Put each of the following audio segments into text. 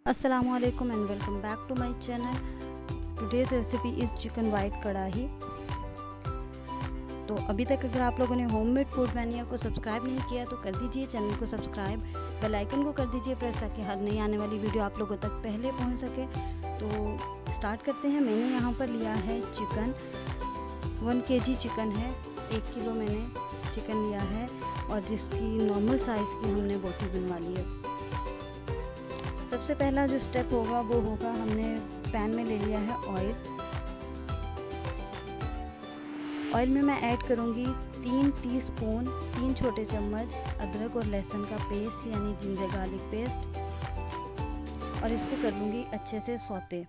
Assalamualaikum and welcome back to my channel. Today's recipe is chicken white कढ़ाई। तो अभी तक अगर आप लोगों ने होममेड फूड मैनिया को सब्सक्राइब नहीं किया तो कर दीजिए चैनल को सब्सक्राइब, बेल आइकन को कर दीजिए प्रेस ताकि हर नई आने वाली वीडियो आप लोगों तक पहले पहुंच सके। तो स्टार्ट करते हैं। मैंने यहाँ पर लिया है चिकन, 1 kg चिकन है, 1 किलो मैंने चिकन लिया है और जिसकी नॉर्मल साइज़ की हमने बोटी बनवा ली है। सबसे पहला जो स्टेप होगा वो होगा, हमने पैन में ले लिया है ऑयल। ऑयल में मैं ऐड करूँगी 3 टीस्पून 3 छोटे चम्मच अदरक और लहसुन का पेस्ट यानी जिंजर गार्लिक पेस्ट, और इसको कर लूँगी अच्छे से सौते।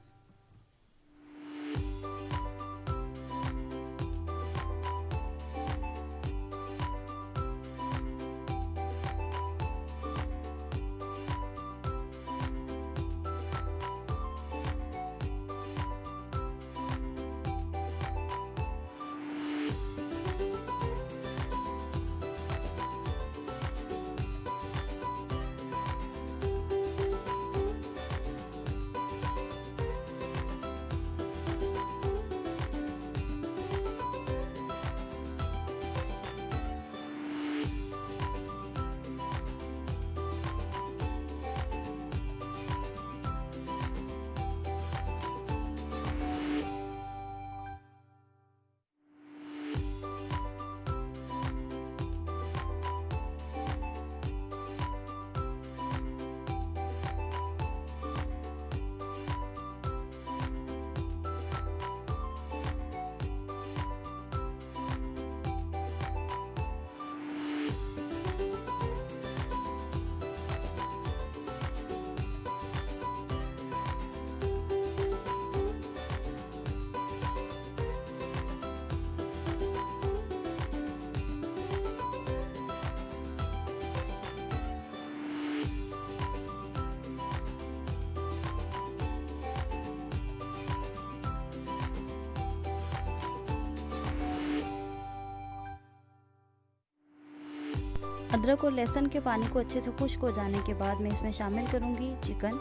अदरक और लहसुन के पानी को अच्छे से खुश्क हो जाने के बाद मैं इसमें शामिल करूंगी चिकन।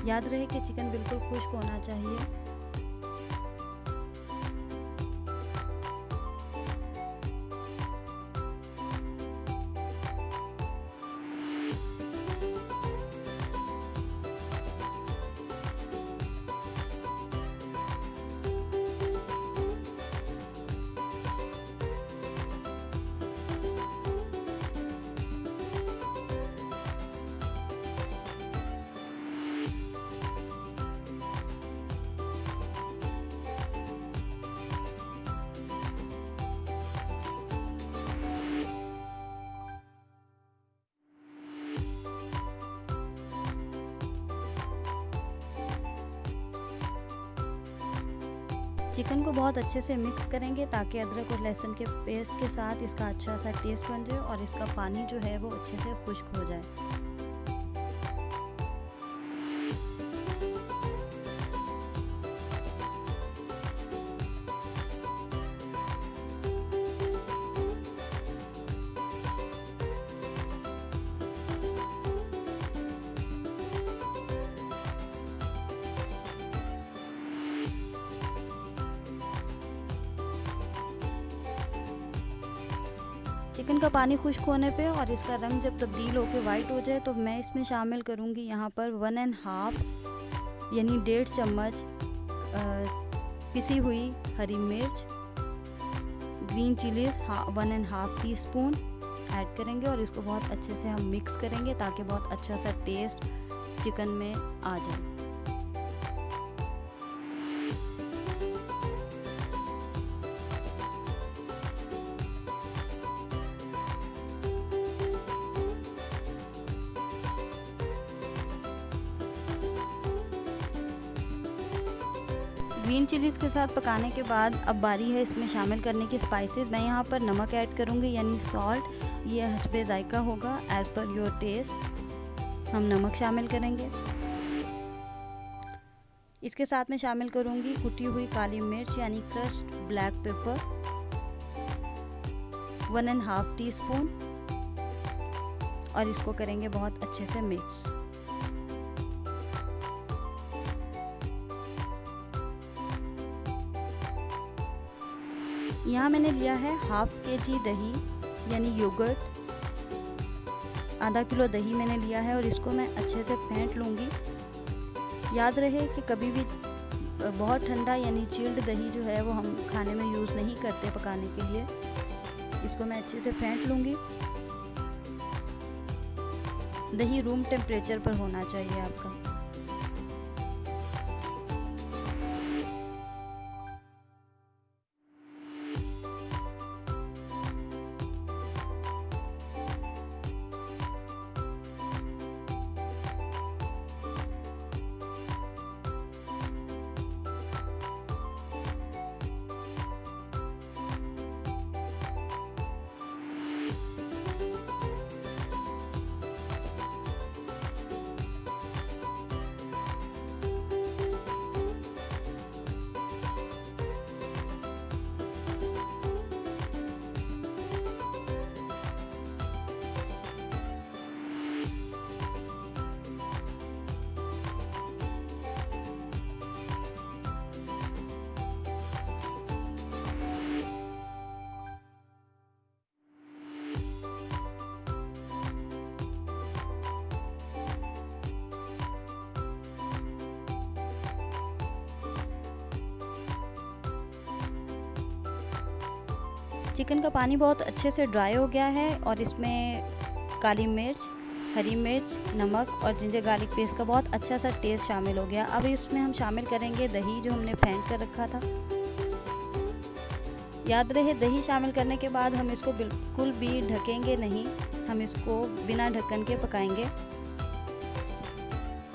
याद रहे कि चिकन बिल्कुल खुश्क होना चाहिए। चिकन को बहुत अच्छे से मिक्स करेंगे ताकि अदरक और लहसुन के पेस्ट के साथ इसका अच्छा सा टेस्ट बन जाए और इसका पानी जो है वो अच्छे से खुश्क हो जाए। चिकन का पानी खुश्क होने पे और इसका रंग जब तब्दील होकर वाइट हो जाए तो मैं इसमें शामिल करूँगी यहाँ पर 1.5 यानी 1.5 चम्मच पिसी हुई हरी मिर्च, ग्रीन चिलीज 1.5 टीस्पून ऐड करेंगे और इसको बहुत अच्छे से हम मिक्स करेंगे ताकि बहुत अच्छा सा टेस्ट चिकन में आ जाए। ग्रीन चिलीज़ के साथ पकाने के बाद अब बारी है इसमें शामिल करने की स्पाइसेस। मैं यहाँ पर नमक ऐड करूँगी यानी सॉल्ट, ये हस्बे जायका होगा, एज़ पर योर टेस्ट हम नमक शामिल करेंगे। इसके साथ में शामिल करूँगी कुटी हुई काली मिर्च यानी क्रश्ड ब्लैक पेपर 1.5 टीस्पून और इसको करेंगे बहुत अच्छे से मिक्स। यहाँ मैंने लिया है हाफ kg दही यानी योगर्ट, आधा किलो दही मैंने लिया है और इसको मैं अच्छे से फेंट लूँगी। याद रहे कि कभी भी बहुत ठंडा यानी चिल्ड दही जो है वो हम खाने में यूज़ नहीं करते पकाने के लिए। इसको मैं अच्छे से फेंट लूँगी। दही रूम टेम्परेचर पर होना चाहिए आपका। चिकन का पानी बहुत अच्छे से ड्राई हो गया है और इसमें काली मिर्च, हरी मिर्च, नमक और जिंजर गार्लिक पेस्ट का बहुत अच्छा सा टेस्ट शामिल हो गया। अब इसमें हम शामिल करेंगे दही जो हमने फेंट कर रखा था। याद रहे दही शामिल करने के बाद हम इसको बिल्कुल भी ढकेंगे नहीं, हम इसको बिना ढक्कन के पकाएंगे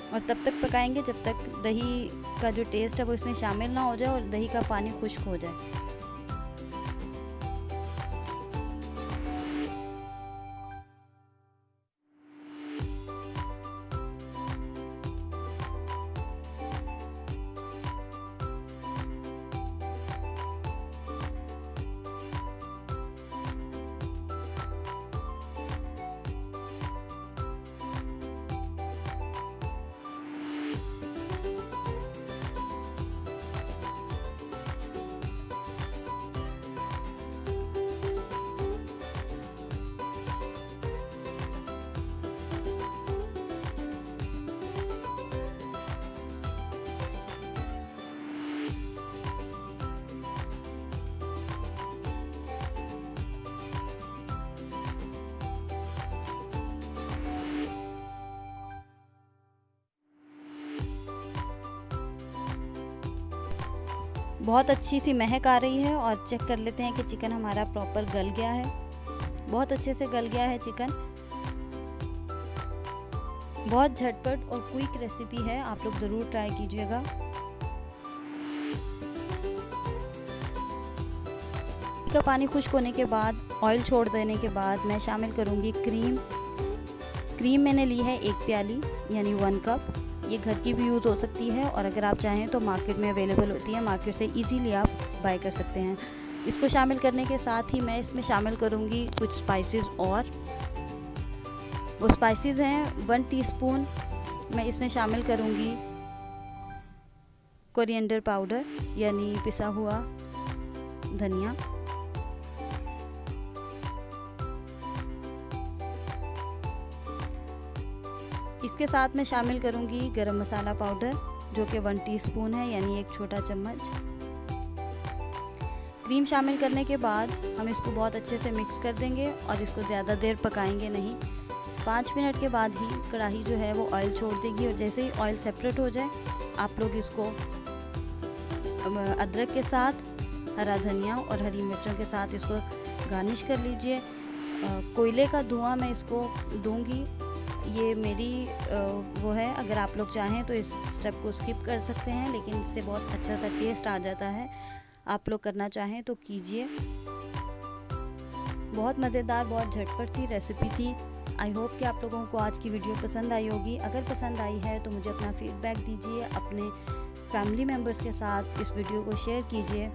और तब तक पकाएंगे जब तक दही का जो टेस्ट है वो इसमें शामिल ना हो जाए और दही का पानी खुश्क हो जाए। बहुत अच्छी सी महक आ रही है और चेक कर लेते हैं कि चिकन हमारा प्रॉपर गल गया है। बहुत अच्छे से गल गया है चिकन। बहुत झटपट और क्विक रेसिपी है, आप लोग ज़रूर ट्राई कीजिएगा। का पानी खुश्क होने के बाद, ऑयल छोड़ देने के बाद मैं शामिल करूँगी क्रीम। क्रीम मैंने ली है 1 प्याली यानी 1 कप। ये घर की भी यूज़ हो सकती है और अगर आप चाहें तो मार्केट में अवेलेबल होती है, मार्केट से इजीली आप बाय कर सकते हैं। इसको शामिल करने के साथ ही मैं इसमें शामिल करूँगी कुछ स्पाइसेस और वो स्पाइसेस हैं 1 टीस्पून मैं इसमें शामिल करूँगी कोरिएंडर पाउडर यानी पिसा हुआ धनिया। इसके साथ मैं शामिल करूंगी गरम मसाला पाउडर जो कि 1 टीस्पून है यानी 1 छोटा चम्मच। क्रीम शामिल करने के बाद हम इसको बहुत अच्छे से मिक्स कर देंगे और इसको ज़्यादा देर पकाएंगे नहीं। 5 मिनट के बाद ही कढ़ाई जो है वो ऑयल छोड़ देगी और जैसे ही ऑयल सेपरेट हो जाए आप लोग इसको अदरक के साथ, हरा धनिया और हरी मिर्चों के साथ इसको गार्निश कर लीजिए। कोयले का धुआं मैं इसको दूंगी, ये मेरी वो है। अगर आप लोग चाहें तो इस स्टेप को स्किप कर सकते हैं, लेकिन इससे बहुत अच्छा सा टेस्ट आ जाता है। आप लोग करना चाहें तो कीजिए। बहुत मज़ेदार, बहुत झटपट सी रेसिपी थी। आई होप कि आप लोगों को आज की वीडियो पसंद आई होगी। अगर पसंद आई है तो मुझे अपना फीडबैक दीजिए, अपने फैमिली मेम्बर्स के साथ इस वीडियो को शेयर कीजिए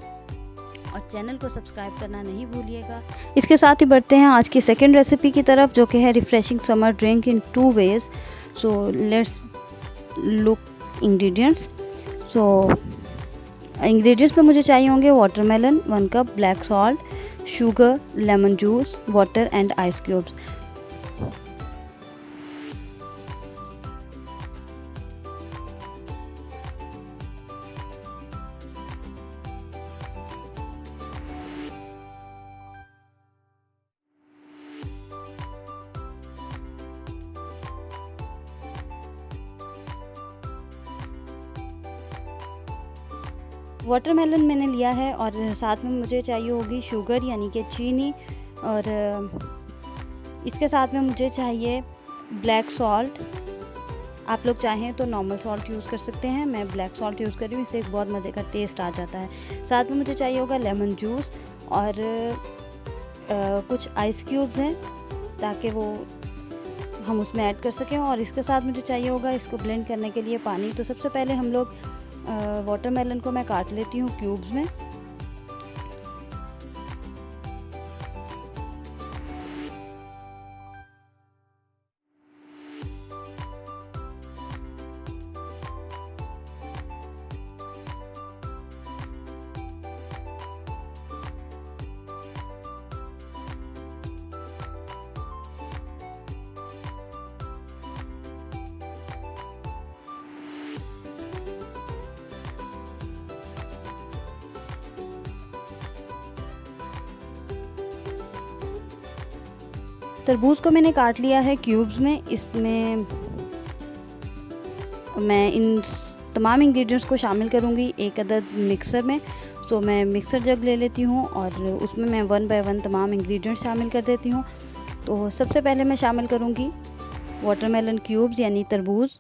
और चैनल को सब्सक्राइब करना नहीं भूलिएगा। इसके साथ ही बढ़ते हैं आज की सेकंड रेसिपी की तरफ, जो कि है refreshing summer drink in 2 ways. So let's look ingredients. So ingredients में मुझे चाहिए होंगे watermelon 1 cup, black salt, sugar, lemon juice, water and ice cubes. Watermelon मैंने लिया है और साथ में मुझे चाहिए होगी शुगर यानी कि चीनी, और इसके साथ में मुझे चाहिए ब्लैक सॉल्ट। आप लोग चाहें तो नॉर्मल सॉल्ट यूज़ कर सकते हैं, मैं ब्लैक सॉल्ट यूज़ कर रही हूँ, इससे एक बहुत मज़े का टेस्ट आ जाता है। साथ में मुझे चाहिए होगा लेमन जूस और कुछ आइस क्यूब्स हैं ताकि वो हम उसमें ऐड कर सकें, और इसके साथ मुझे चाहिए होगा इसको ब्लेंड करने के लिए पानी। तो सबसे पहले हम लोग वाटरमेलन को मैं काट लेती हूँ क्यूब्स में। तरबूज को मैंने काट लिया है क्यूब्स में। इसमें मैं इन तमाम इंग्रेडिएंट्स को शामिल करूँगी एक अदद मिक्सर में। सो मैं मिक्सर जग ले लेती हूँ और उसमें मैं 1 बाय 1 तमाम इंग्रेडिएंट्स शामिल कर देती हूँ। तो सबसे पहले मैं शामिल करूँगी वाटरमेलन क्यूब्स यानी तरबूज।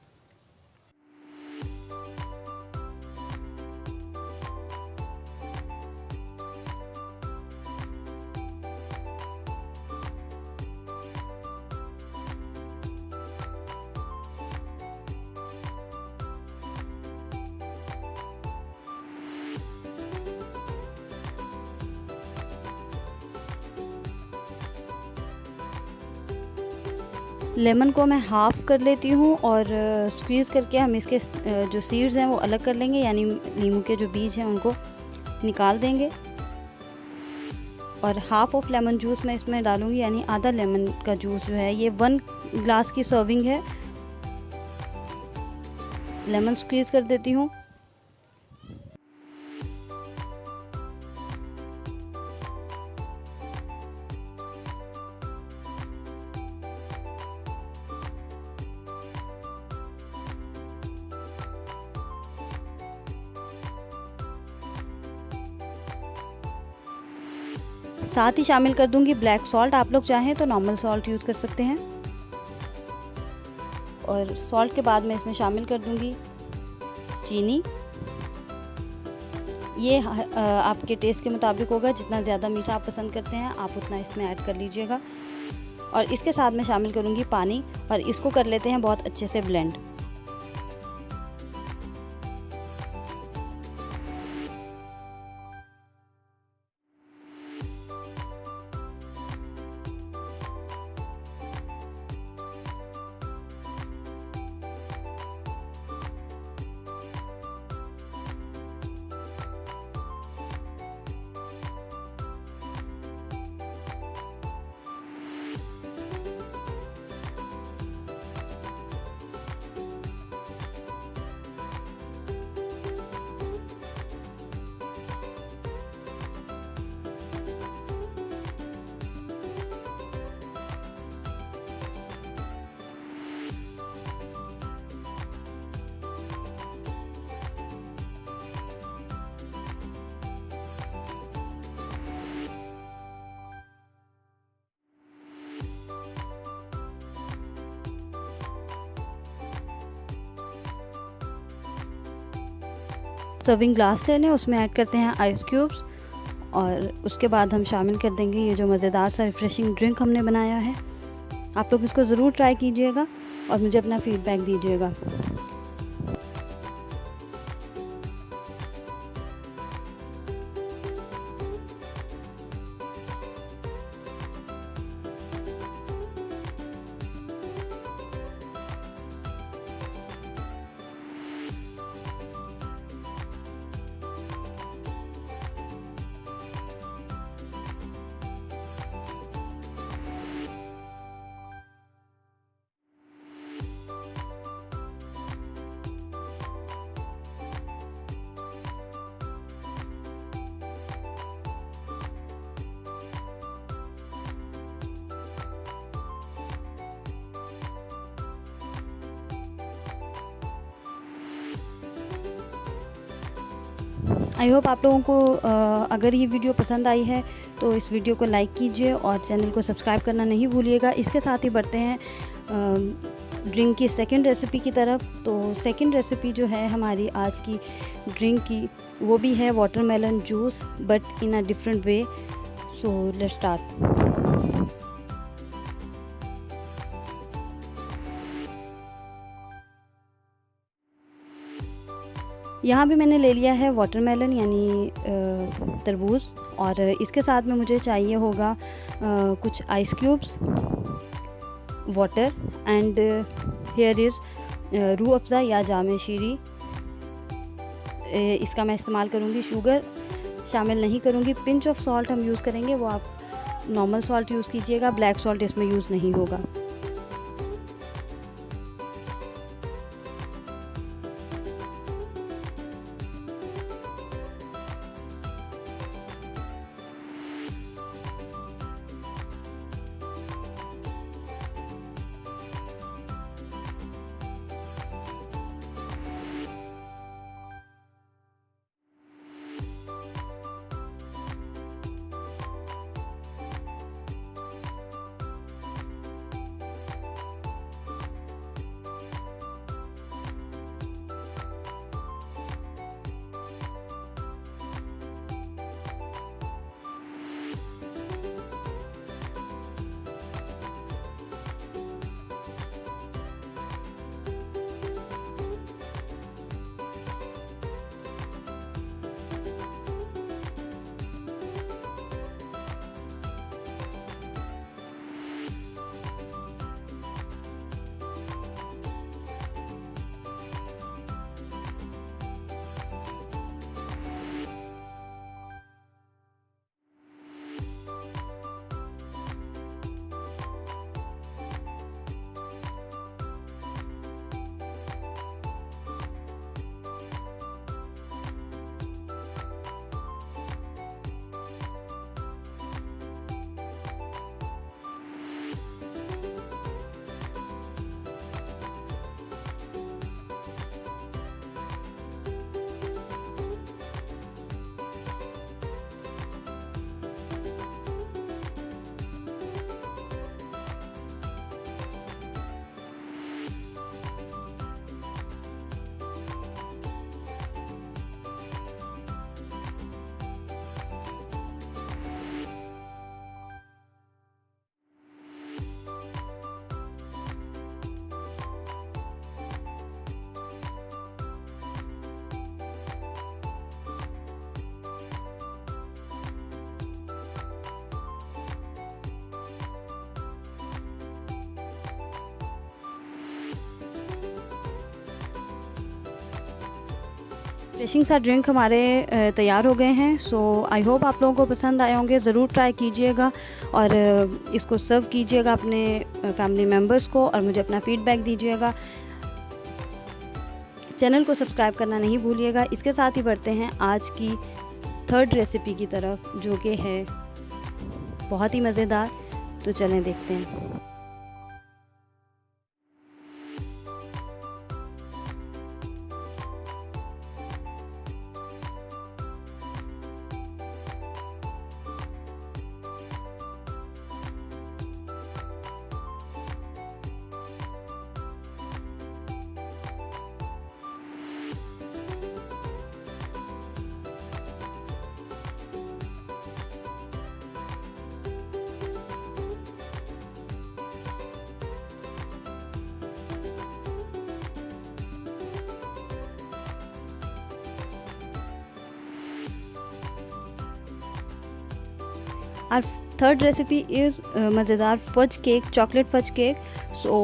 लेमन को मैं हाफ़ कर लेती हूँ और स्क्वीज़ करके हम इसके जो सीड्स हैं वो अलग कर लेंगे, यानी नींबू के जो बीज हैं उनको निकाल देंगे। और हाफ़ ऑफ लेमन जूस मैं इसमें डालूँगी, यानी आधा लेमन का जूस जो है, ये 1 ग्लास की सर्विंग है। लेमन स्क्वीज़ कर देती हूँ। साथ ही शामिल कर दूंगी ब्लैक सॉल्ट। आप लोग चाहें तो नॉर्मल सॉल्ट यूज़ कर सकते हैं। और सॉल्ट के बाद मैं इसमें शामिल कर दूंगी चीनी। ये आपके टेस्ट के मुताबिक होगा, जितना ज़्यादा मीठा आप पसंद करते हैं आप उतना इसमें ऐड कर लीजिएगा। और इसके साथ मैं शामिल करूंगी पानी और इसको कर लेते हैं बहुत अच्छे से ब्लेंड। सर्विंग ग्लास ले लें, उसमें ऐड करते हैं आइस क्यूब्स और उसके बाद हम शामिल कर देंगे ये जो मज़ेदार सा रिफ़्रेशिंग ड्रिंक हमने बनाया है। आप लोग इसको ज़रूर ट्राई कीजिएगा और मुझे अपना फ़ीडबैक दीजिएगा। आई होप आप लोगों को अगर ये वीडियो पसंद आई है तो इस वीडियो को लाइक कीजिए और चैनल को सब्सक्राइब करना नहीं भूलिएगा। इसके साथ ही बढ़ते हैं ड्रिंक की सेकंड रेसिपी की तरफ। तो सेकंड रेसिपी जो है हमारी आज की ड्रिंक की, वो भी है watermelon juice but in a different way. So let's start. यहाँ भी मैंने ले लिया है वाटरमेलन यानी तरबूज, और इसके साथ में मुझे चाहिए होगा कुछ ice cubes, water and here is Rooh Afza या जामे शीरी। इसका मैं इस्तेमाल करूँगी। शुगर शामिल नहीं करूँगी। पिंच ऑफ सॉल्ट हम यूज़ करेंगे, वो आप नॉर्मल सॉल्ट यूज़ कीजिएगा, ब्लैक सॉल्ट इसमें यूज़ नहीं होगा। रिफ्रेशिंग सा ड्रिंक हमारे तैयार हो गए हैं। सो आई होप आप लोगों को पसंद आए होंगे। ज़रूर ट्राई कीजिएगा और इसको सर्व कीजिएगा अपने फैमिली मेम्बर्स को और मुझे अपना फ़ीडबैक दीजिएगा। चैनल को सब्सक्राइब करना नहीं भूलिएगा। इसके साथ ही बढ़ते हैं आज की थर्ड रेसिपी की तरफ, जो कि है बहुत ही मज़ेदार। तो चलें देखते हैं। Our third recipe is मज़ेदार fudge cake, chocolate fudge cake. So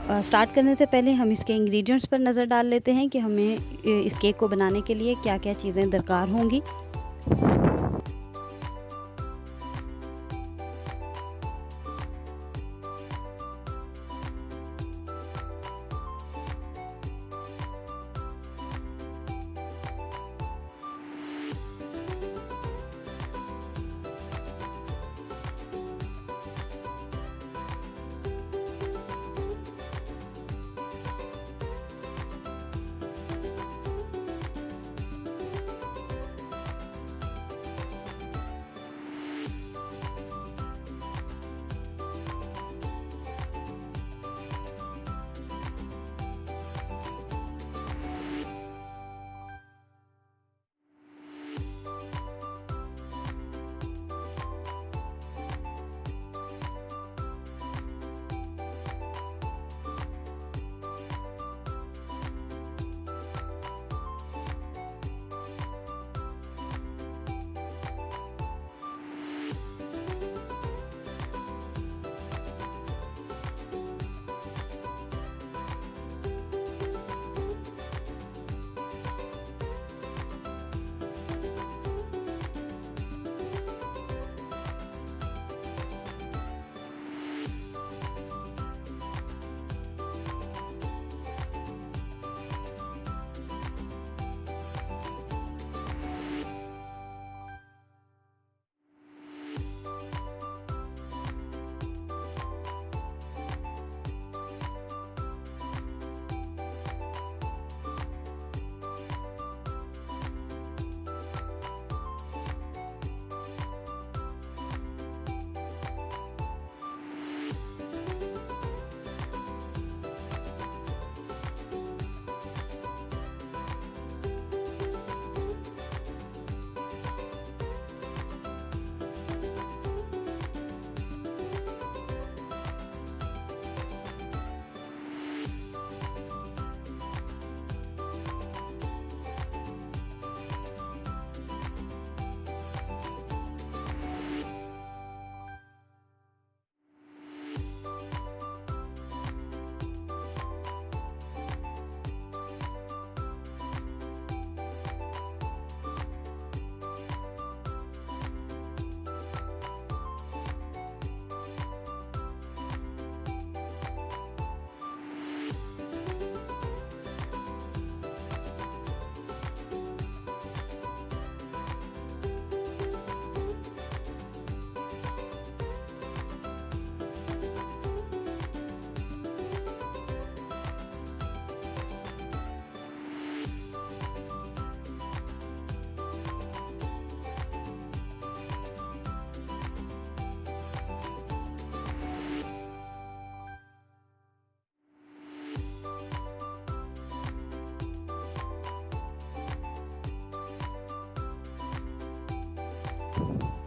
start करने से पहले हम इसके इंग्रेडिएंट्स पर नज़र डाल लेते हैं कि हमें इस केक को बनाने के लिए क्या क्या चीज़ें दरकार होंगी।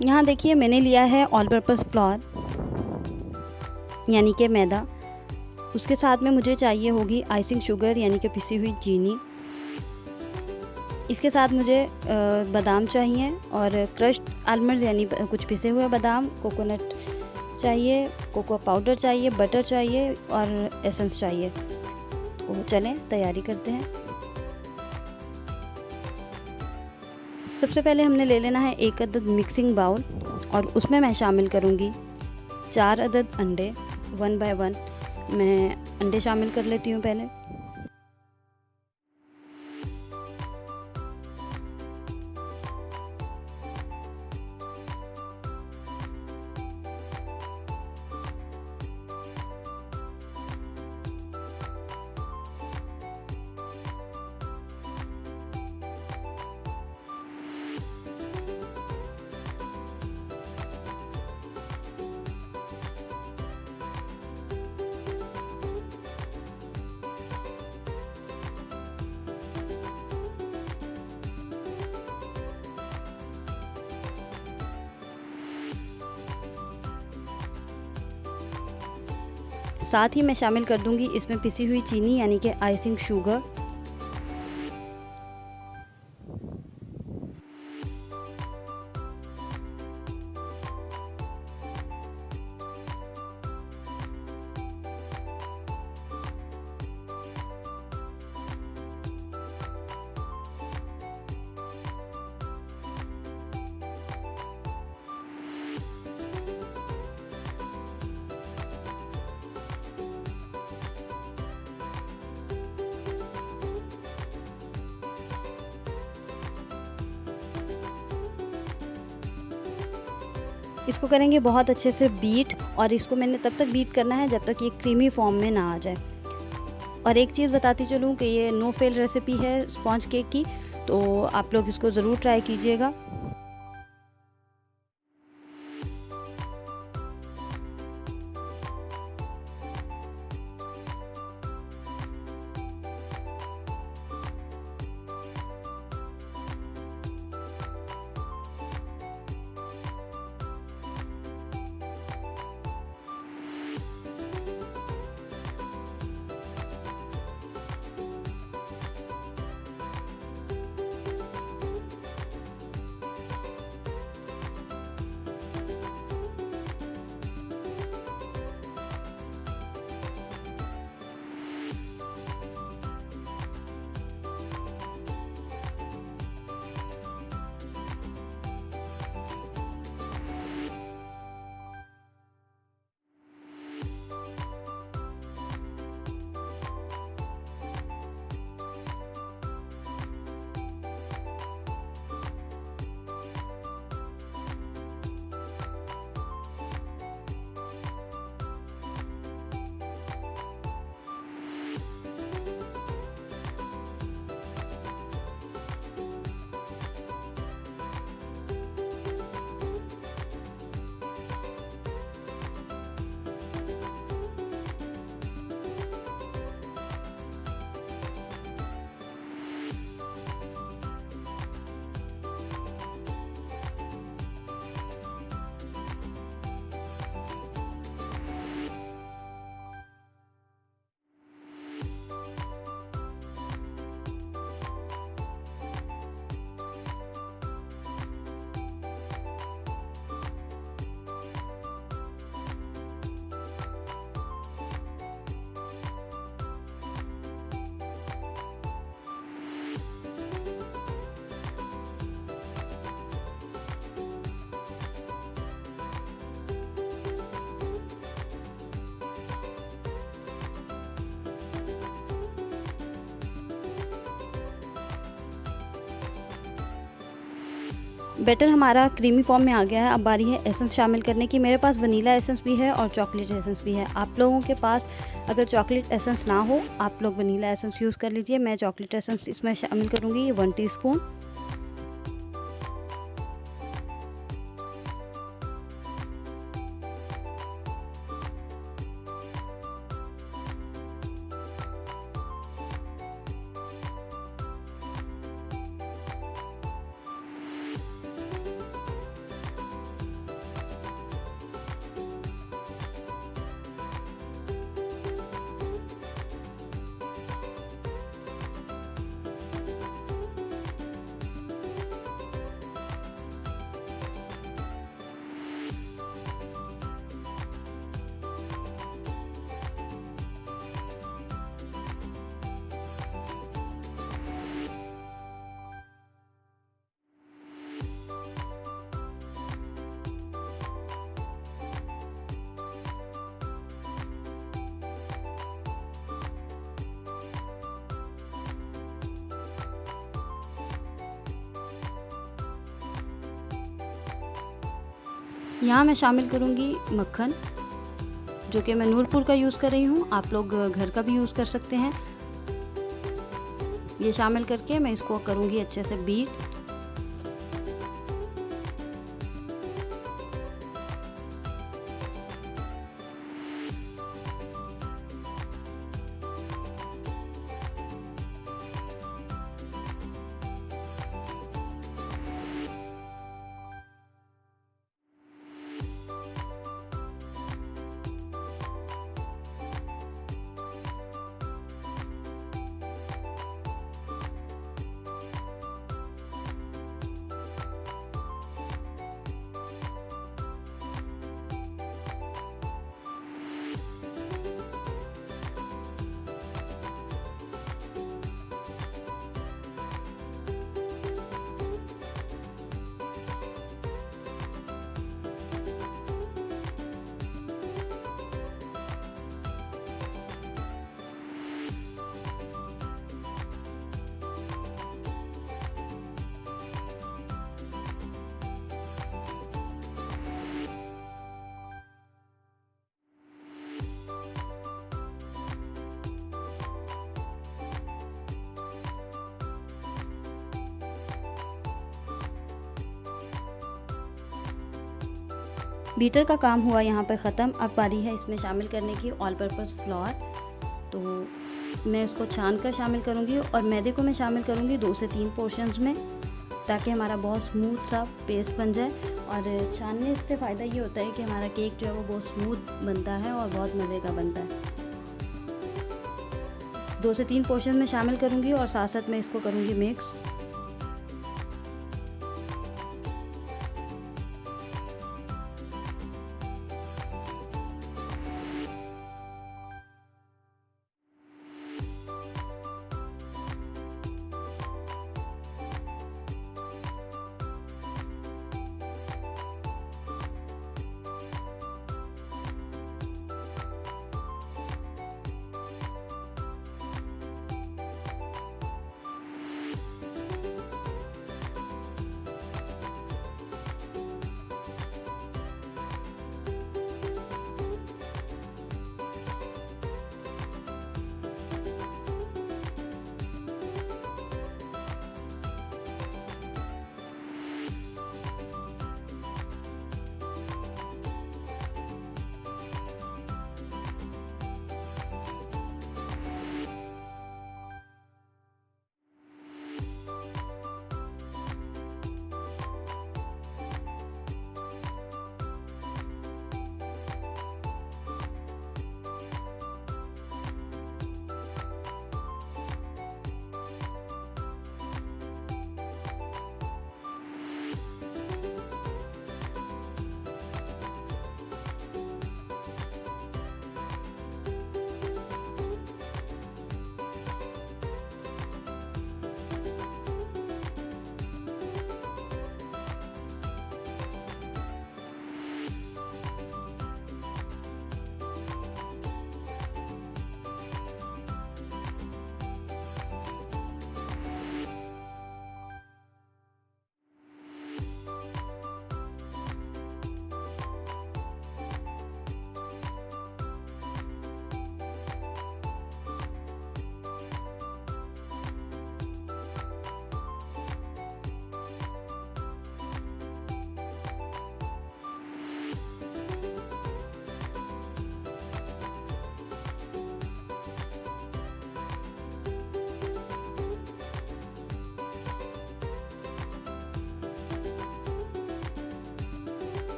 यहाँ देखिए मैंने लिया है ऑल पर्पस फ्लोर यानी कि मैदा। उसके साथ में मुझे चाहिए होगी आइसिंग शुगर यानी कि पिसी हुई चीनी। इसके साथ मुझे बादाम चाहिए और क्रश्ड आलमंड यानी कुछ पिसे हुए बादाम, कोकोनट चाहिए, कोको पाउडर चाहिए, बटर चाहिए और एसेंस चाहिए। तो चलें तैयारी करते हैं। सबसे पहले हमने ले लेना है 1 अदद मिक्सिंग बाउल और उसमें मैं शामिल करूँगी 4 अदद अंडे। 1 बाय 1 मैं अंडे शामिल कर लेती हूँ पहले। साथ ही मैं शामिल कर दूंगी इसमें पिसी हुई चीनी यानी कि आइसिंग शुगर। इसको करेंगे बहुत अच्छे से बीट और इसको मैंने तब तक बीट करना है जब तक ये क्रीमी फॉर्म में ना आ जाए। और एक चीज़ बताती चलूँ कि ये नो फेल रेसिपी है स्पॉन्ज केक की, तो आप लोग इसको ज़रूर ट्राई कीजिएगा। बैटर हमारा क्रीमी फॉर्म में आ गया है। अब बारी है एसेंस शामिल करने की। मेरे पास वनीला एसेंस भी है और चॉकलेट एसेंस भी है। आप लोगों के पास अगर चॉकलेट एसेंस ना हो आप लोग वनीला एसेंस यूज़ कर लीजिए। मैं चॉकलेट एसेंस इसमें शामिल करूँगी 1 टीस्पून। यहाँ मैं शामिल करूँगी मक्खन, जो कि मैं नूरपुर का यूज़ कर रही हूँ, आप लोग घर का भी यूज़ कर सकते हैं। ये शामिल करके मैं इसको करूँगी अच्छे से बीट। बीटर का काम हुआ यहाँ पर ख़त्म। अब बारी है इसमें शामिल करने की ऑल पर्पस फ्लोर। तो मैं इसको छान कर शामिल करूँगी और मैदे को मैं शामिल करूँगी 2 से 3 पोर्शंस में, ताकि हमारा बहुत स्मूथ सा पेस्ट बन जाए। और छानने से फ़ायदा ये होता है कि हमारा केक जो है वो बहुत स्मूथ बनता है और बहुत मज़े का बनता है। 2 से 3 पोर्शन में शामिल करूँगी और साथ साथ मैं इसको करूँगी मिक्स।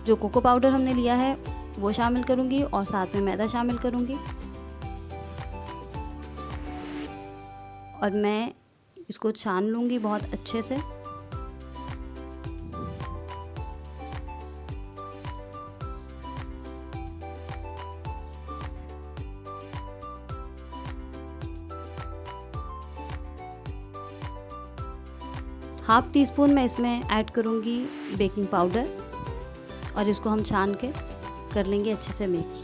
जो कोको पाउडर हमने लिया है वो शामिल करूँगी और साथ में मैदा शामिल करूँगी और मैं इसको छान लूँगी बहुत अच्छे से। हाफ़ टी स्पून मैं इसमें ऐड करूँगी बेकिंग पाउडर और इसको हम छान के कर लेंगे अच्छे से मिक्स।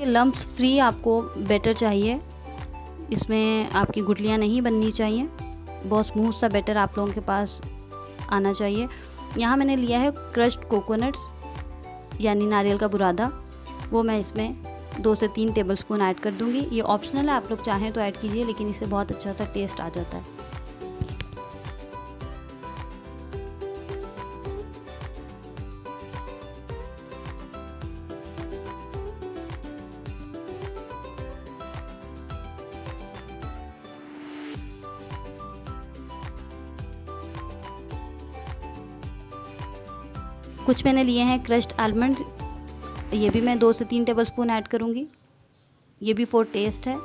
लम्प्स फ्री आपको बैटर चाहिए, इसमें आपकी गुठलियाँ नहीं बननी चाहिए, बहुत स्मूथ सा बैटर आप लोगों के पास आना चाहिए। यहाँ मैंने लिया है क्रश्ड कोकोनट्स यानी नारियल का बुरादा, वो मैं इसमें 2 से 3 टेबलस्पून ऐड कर दूँगी। ये ऑप्शनल है, आप लोग चाहें तो ऐड कीजिए, लेकिन इससे बहुत अच्छा सा टेस्ट आ जाता है। कुछ मैंने लिए हैं क्रश्ड आलमंड, ये भी मैं 2 से 3 टेबलस्पून ऐड करूँगी, ये भी फॉर टेस्ट है।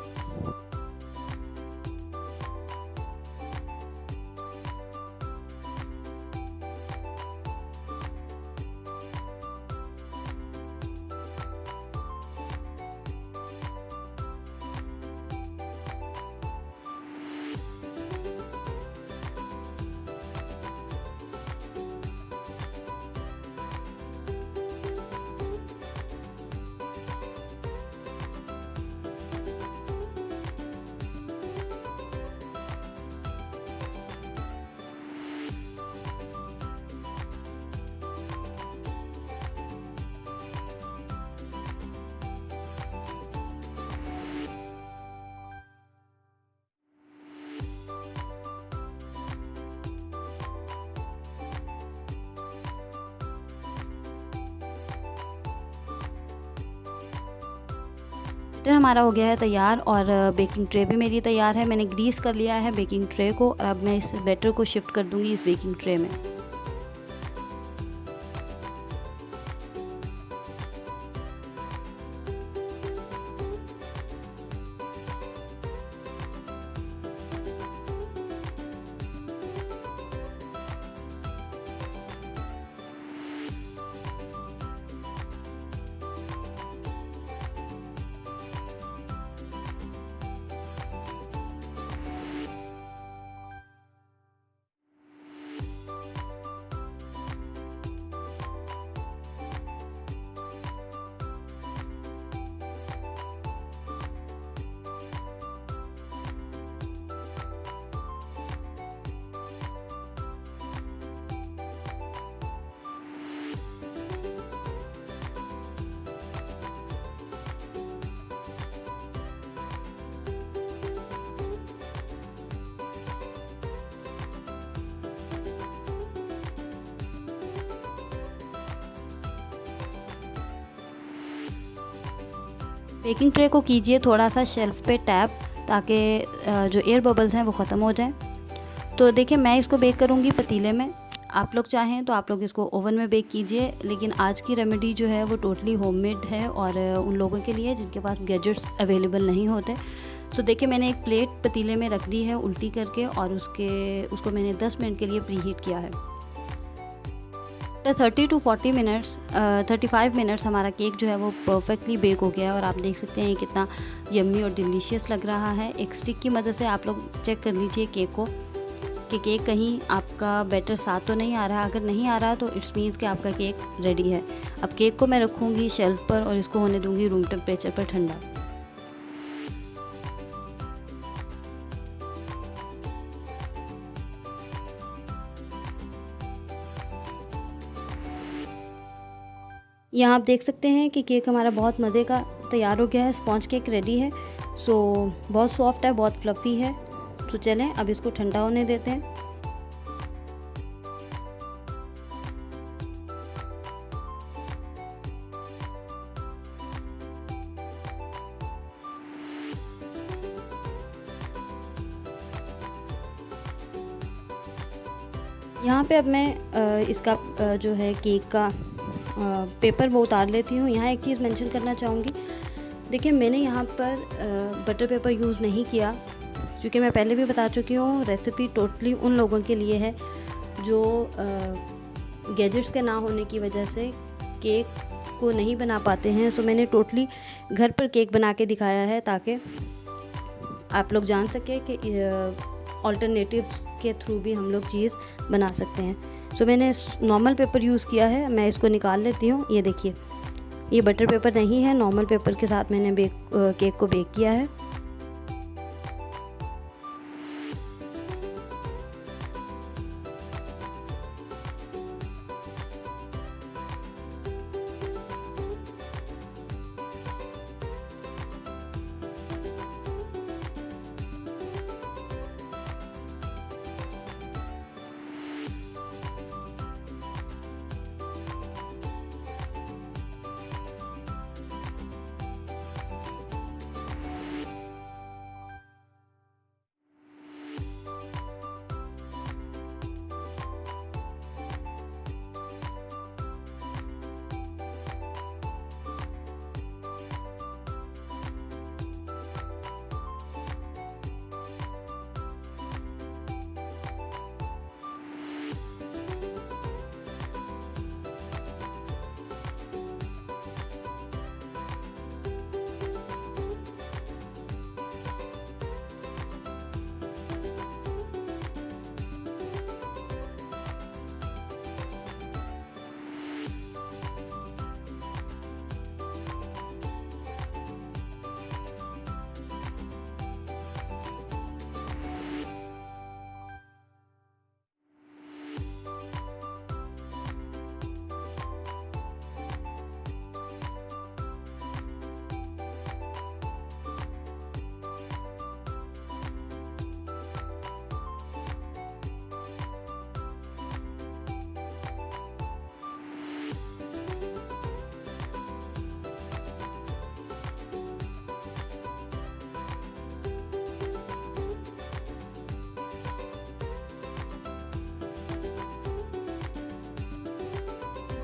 बैटर हमारा हो गया है तैयार और बेकिंग ट्रे भी मेरी तैयार है। मैंने ग्रीस कर लिया है बेकिंग ट्रे को और अब मैं इस बैटर को शिफ्ट कर दूंगी इस बेकिंग ट्रे में। बेकिंग ट्रे को कीजिए थोड़ा सा शेल्फ पे टैप, ताकि जो एयर बबल्स हैं वो ख़त्म हो जाएं। तो देखिए मैं इसको बेक करूँगी पतीले में, आप लोग चाहें तो आप लोग इसको ओवन में बेक कीजिए, लेकिन आज की रेमेडी जो है वो टोटली होममेड है और उन लोगों के लिए जिनके पास गैजेट्स अवेलेबल नहीं होते। तो देखिए मैंने एक प्लेट पतीले में रख दी है उल्टी करके और उसको मैंने 10 मिनट के लिए प्री हीट किया है। 30 to 40 मिनट्स 35 मिनट्स हमारा केक जो है वो परफेक्टली बेक हो गया है और आप देख सकते हैं कितना यम्मी और डिलीशियस लग रहा है। एक स्टिक की मदद से आप लोग चेक कर लीजिए केक को कि केक कहीं आपका बैटर साथ तो नहीं आ रहा। अगर नहीं आ रहा तो इट्स मीन्स कि आपका केक रेडी है। अब केक को मैं रखूँगी शेल्फ पर और इसको होने दूँगी रूम टेम्परेचर पर ठंडा। यहाँ आप देख सकते हैं कि केक हमारा बहुत मज़े का तैयार हो गया है। स्पॉन्ज केक रेडी है। सो बहुत सॉफ्ट है, बहुत फ्लफ़ी है। तो चलें अब इसको ठंडा होने देते हैं। यहाँ पे अब मैं इसका जो है केक का पेपर वो उतार लेती हूँ। यहाँ एक चीज़ मेंशन करना चाहूँगी, देखिए मैंने यहाँ पर बटर पेपर यूज़ नहीं किया, क्योंकि मैं पहले भी बता चुकी हूँ रेसिपी टोटली उन लोगों के लिए है जो गैजेट्स के ना होने की वजह से केक को नहीं बना पाते हैं। सो मैंने टोटली घर पर केक बना के दिखाया है ताकि आप लोग जान सकें कि ऑल्टरनेटिव्स के थ्रू भी हम लोग चीज़ बना सकते हैं। सो मैंने नॉर्मल पेपर यूज़ किया है। मैं इसको निकाल लेती हूँ। ये देखिए ये बटर पेपर नहीं है, नॉर्मल पेपर के साथ मैंने केक को बेक किया है।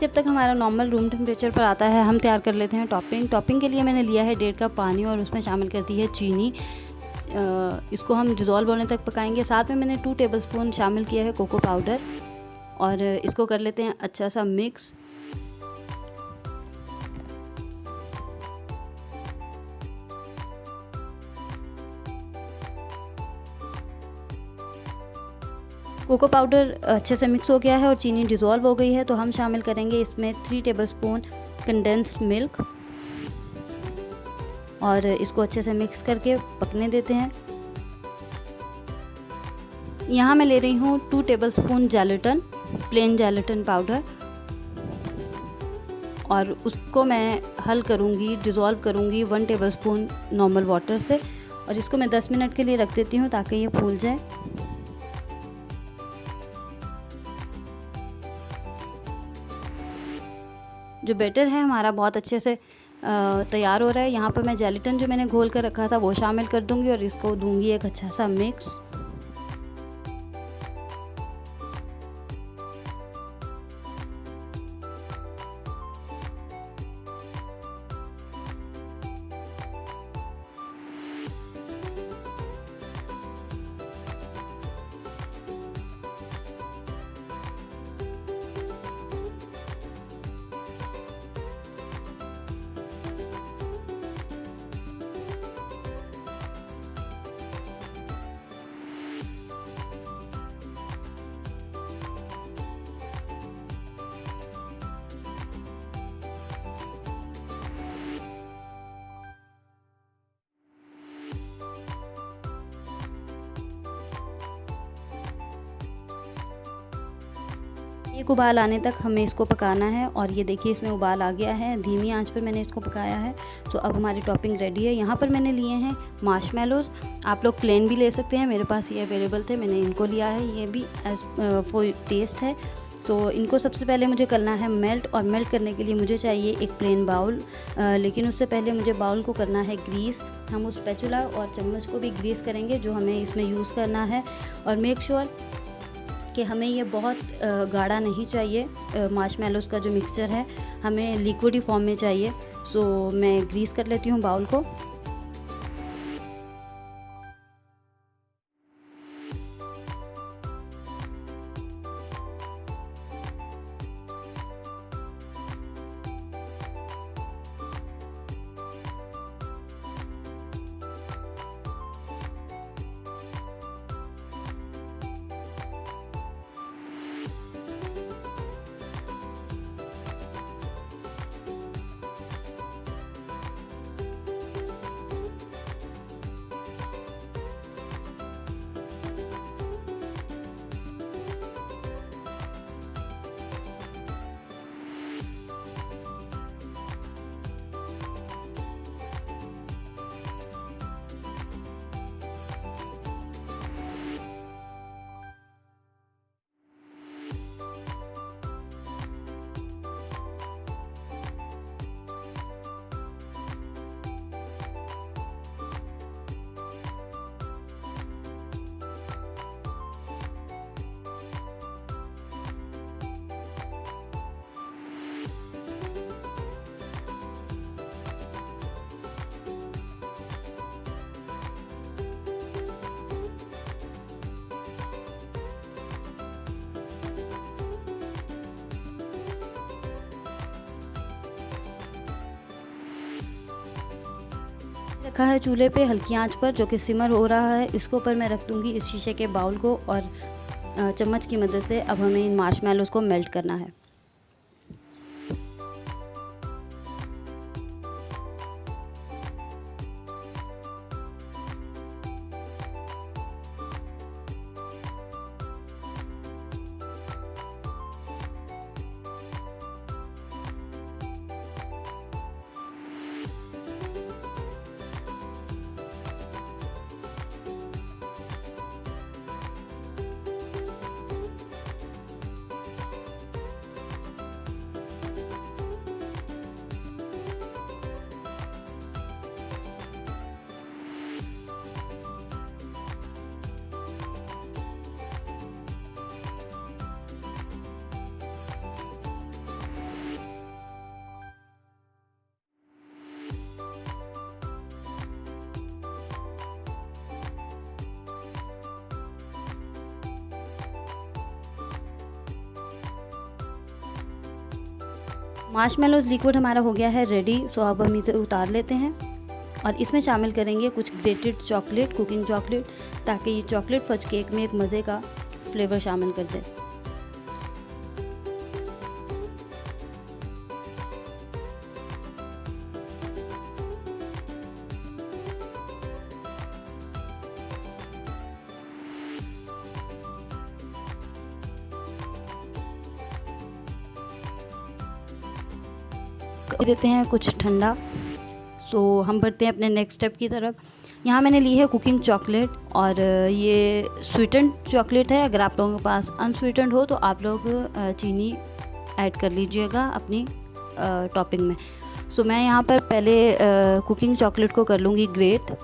जब तक हमारा नॉर्मल रूम टेम्परेचर पर आता है हम तैयार कर लेते हैं टॉपिंग के लिए मैंने लिया है 1.5 कप पानी और उसमें शामिल कर दी है चीनी। इसको हम डिज़ोल्व होने तक पकाएंगे। साथ में मैंने 2 टेबलस्पून शामिल किया है कोको पाउडर और इसको कर लेते हैं अच्छा सा मिक्स। कोको पाउडर अच्छे से मिक्स हो गया है और चीनी डिज़ोल्व हो गई है, तो हम शामिल करेंगे इसमें 3 टेबलस्पून कंडेंस्ड मिल्क और इसको अच्छे से मिक्स करके पकने देते हैं। यहाँ मैं ले रही हूँ 2 tablespoon gelatin, plain gelatin powder, और उसको मैं हल करूँगी, डिज़ोल्व करूँगी 1 टेबलस्पून नॉर्मल वाटर से और इसको मैं 10 मिनट के लिए रख देती हूँ ताकि ये फूल जाए। जो बैटर है हमारा बहुत अच्छे से तैयार हो रहा है। यहाँ पर मैं जेलेटिन जो मैंने घोल कर रखा था वो शामिल कर दूँगी और इसको दूँगी एक अच्छा सा मिक्स। एक उबाल आने तक हमें इसको पकाना है और ये देखिए इसमें उबाल आ गया है। धीमी आंच पर मैंने इसको पकाया है। तो अब हमारी टॉपिंग रेडी है। यहाँ पर मैंने लिए हैं मार्शमेलोज़, आप लोग प्लेन भी ले सकते हैं, मेरे पास ये अवेलेबल थे, मैंने इनको लिया है। ये भी एज फॉर टेस्ट है। तो इनको सबसे पहले मुझे करना है मेल्ट, और मेल्ट करने के लिए मुझे चाहिए एक प्लेन बाउल, लेकिन उससे पहले मुझे बाउल को करना है ग्रीस। हम उस स्पैचुला और चम्मच को भी ग्रीस करेंगे जो हमें इसमें यूज़ करना है। और मेक श्योर कि हमें ये बहुत गाढ़ा नहीं चाहिए। मार्शमेलोज़ का जो मिक्सचर है हमें लिक्विडी फॉर्म में चाहिए। सो मैं ग्रीस कर लेती हूँ बाउल को। रखा है चूल्हे पे हल्की आंच पर, जो कि सिमर हो रहा है। इसके ऊपर मैं रख दूँगी इस शीशे के बाउल को और चम्मच की मदद से अब हमें इन मार्शमैलोज़ को मेल्ट करना है। मार्शमैलोज़ लिक्विड हमारा हो गया है रेडी। सो अब हम इसे उतार लेते हैं और इसमें शामिल करेंगे कुछ ग्रेटेड चॉकलेट, कुकिंग चॉकलेट, ताकि ये चॉकलेट फज केक में एक मज़े का फ्लेवर शामिल कर दे। देते हैं कुछ ठंडा। सो हम बढ़ते हैं अपने नेक्स्ट स्टेप की तरफ। यहाँ मैंने ली है कुकिंग चॉकलेट और ये स्वीटेंड चॉकलेट है। अगर आप लोगों के पास अनस्वीटेंड हो तो आप लोग चीनी ऐड कर लीजिएगा अपनी टॉपिंग में। सो मैं यहाँ पर पहले कुकिंग चॉकलेट को कर लूँगी ग्रेट।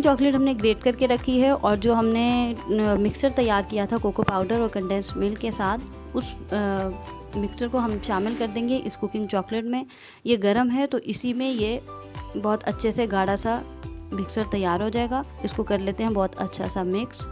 चॉकलेट हमने ग्रेट करके रखी है और जो हमने मिक्सचर तैयार किया था कोको पाउडर और कंडेंस मिल्क के साथ, उस मिक्सचर को हम शामिल कर देंगे इस कुकिंग चॉकलेट में। ये गर्म है तो इसी में ये बहुत अच्छे से गाढ़ा सा मिक्सचर तैयार हो जाएगा। इसको कर लेते हैं बहुत अच्छा सा मिक्स।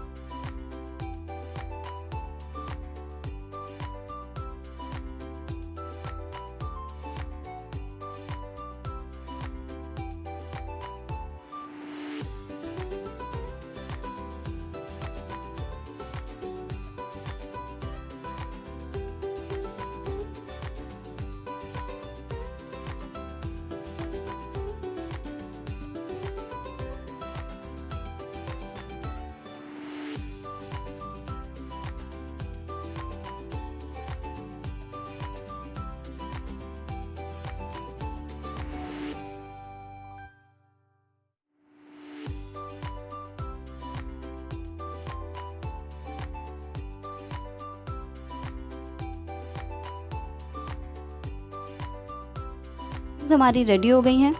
हमारी रेडी हो गई हैं।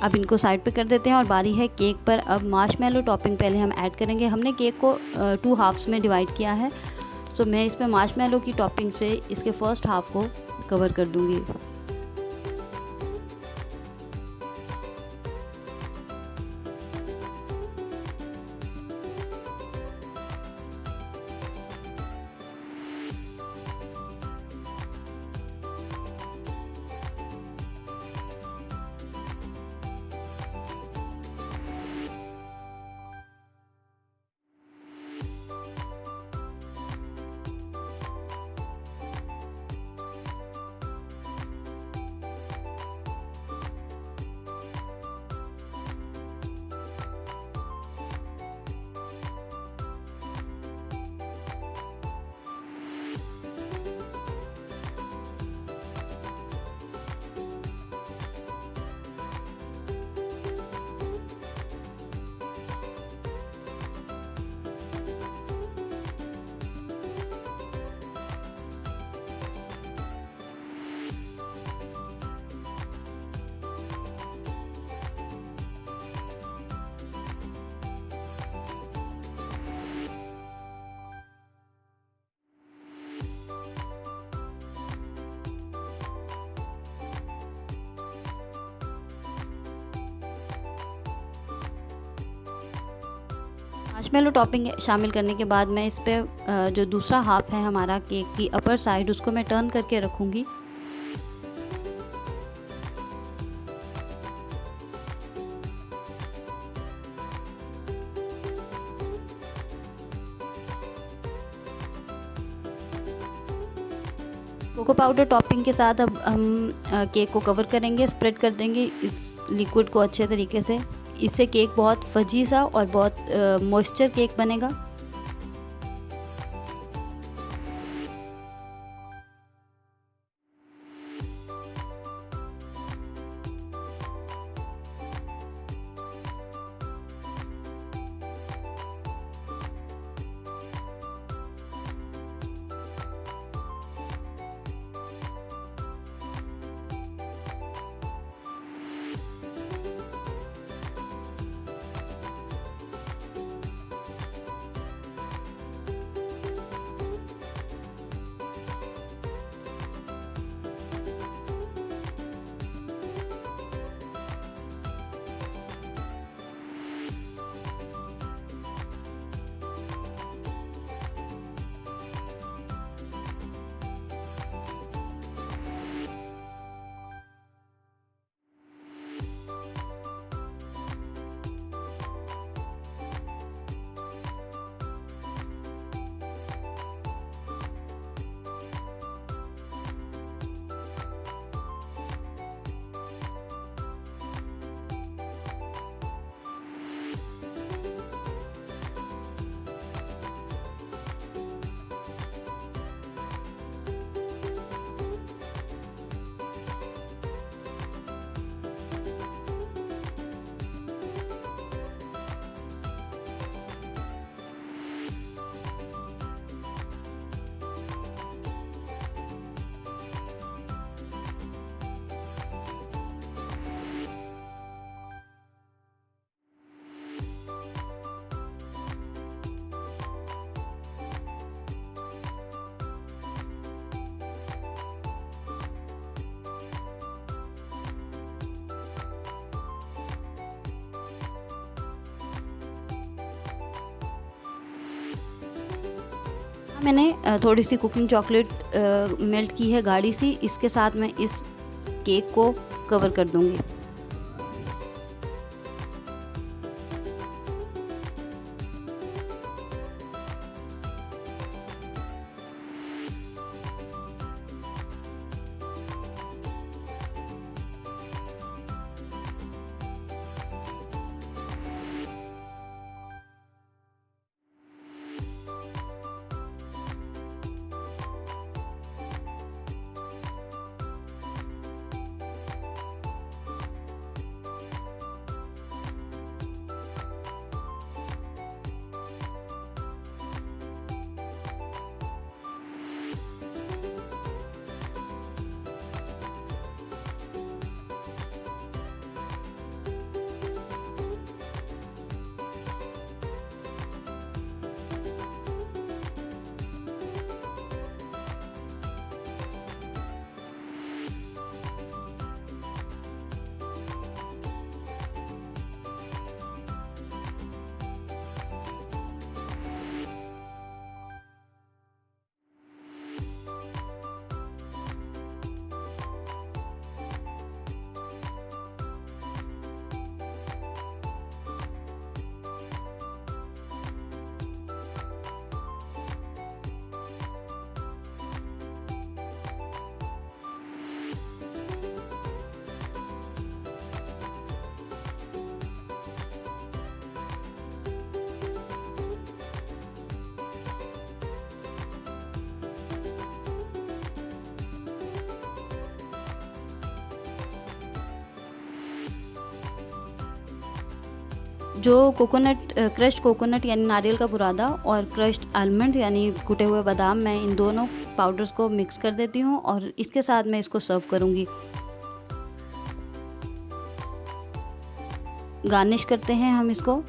अब इनको साइड पे कर देते हैं और बारी है केक पर। अब मार्शमैलो टॉपिंग पहले हम ऐड करेंगे। हमने केक को 2 हाफ्स में डिवाइड किया है। तो मैं इसमें मार्शमैलो की टॉपिंग से इसके फर्स्ट हाफ को कवर कर दूंगी। मार्शमेलो टॉपिंग शामिल करने के बाद मैं इस पे जो दूसरा हाफ है हमारा केक की अपर साइड, उसको मैं टर्न करके रखूँगी। कोको पाउडर टॉपिंग के साथ अब हम केक को कवर करेंगे, स्प्रेड कर देंगे इस लिक्विड को अच्छे तरीके से। इससे केक बहुत फजी सा और बहुत मॉइस्चर केक बनेगा। मैंने थोड़ी सी कुकिंग चॉकलेट मेल्ट की है गाढ़ी सी, इसके साथ मैं इस केक को कवर कर दूंगी। जो कोकोनट क्रश्ड कोकोनट यानी नारियल का बुरादा और क्रश्ड आलमंड यानी कुटे हुए बादाम, मैं इन दोनों पाउडर्स को मिक्स कर देती हूँ और इसके साथ मैं इसको सर्व करूँगी। गार्निश करते हैं हम इसको।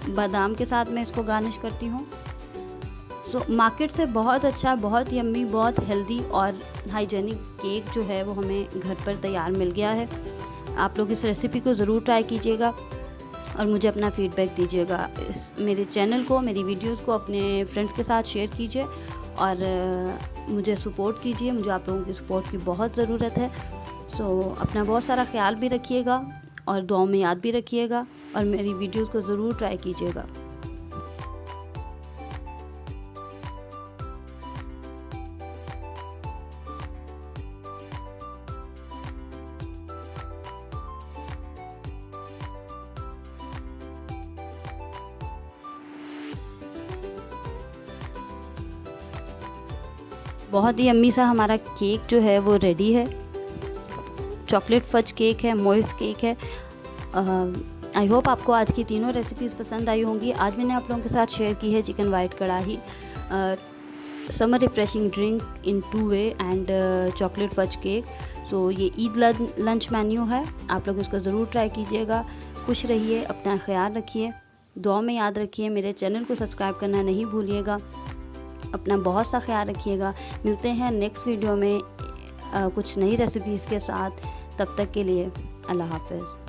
बादाम के साथ मैं इसको गार्निश करती हूँ। सो मार्केट से बहुत अच्छा, बहुत यम्मी, बहुत हेल्दी और हाइजेनिक केक जो है वो हमें घर पर तैयार मिल गया है। आप लोग इस रेसिपी को ज़रूर ट्राई कीजिएगा और मुझे अपना फीडबैक दीजिएगा। मेरे चैनल को, मेरी वीडियोस को अपने फ्रेंड्स के साथ शेयर कीजिए और मुझे सपोर्ट कीजिए। मुझे आप लोगों की सपोर्ट की बहुत ज़रूरत है। सो अपना बहुत सारा ख्याल भी रखिएगा और दुआओं में याद भी रखिएगा और मेरी वीडियोस को ज़रूर ट्राई कीजिएगा। बहुत ही यम्मी सा हमारा केक जो है वो रेडी है। चॉकलेट फज केक है, मॉइस्ट केक है। आई होप आपको आज की तीनों रेसिपीज़ पसंद आई होंगी। आज मैंने आप लोगों के साथ शेयर की है chicken white kadai, summer refreshing drink in 2 way and chocolate fudge cake. So ये ईद लंच मेन्यू है, आप लोग इसको ज़रूर ट्राई कीजिएगा। खुश रहिए, अपना ख्याल रखिए, दुआ में याद रखिए। मेरे चैनल को सब्सक्राइब करना नहीं भूलिएगा। अपना बहुत सा ख्याल रखिएगा। मिलते हैं नेक्स्ट वीडियो में कुछ नई रेसिपीज़ के साथ। तब तक के लिए अल्लाह हाफ़िज़।